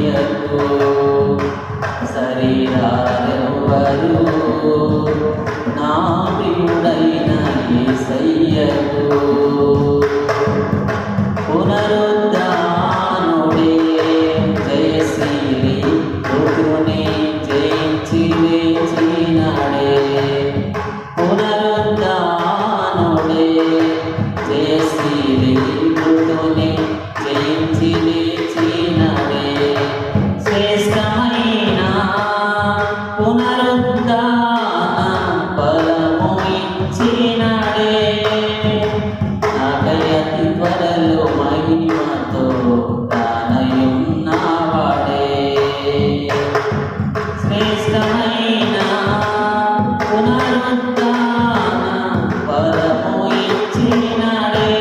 యేసయ్యకు శరీరారెవ్వరు నా ప్రియుడైన యేసయ్యకు పునరుద్ధానుడే జయశీలి మృత్యుని జయించి లేచినాడే పునరుద్ధానుడే జయశీలి మృత్యుని జయించి లేచినాడే శ్రేష్టమైన పునరుద్ధాన బలము ఇచ్చినాడే నాకై అతి త్వరలో మహిమతో తానయున్నవాడే శ్రేష్టమైన పునరుద్ధాన బలము ఇచ్చినాడే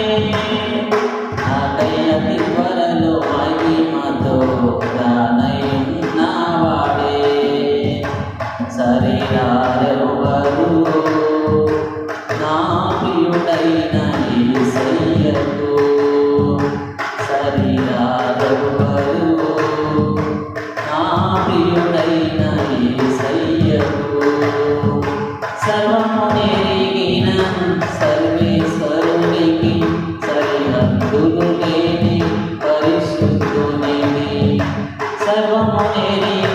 నాకై అతి త్వరలో మహిమతో తానయున్నవాడే శరీరారెవ్వరు నా ప్రియుడైన యేసయ్యకు శరీరారెవ్వరు నా ప్రియుడైన యేసయ్యకు సర్వము నెరిగిన సర్వేశ్వరునికి సరిహద్దులు లేని పరిశుద్ధునివి సర్వము నెరిగిన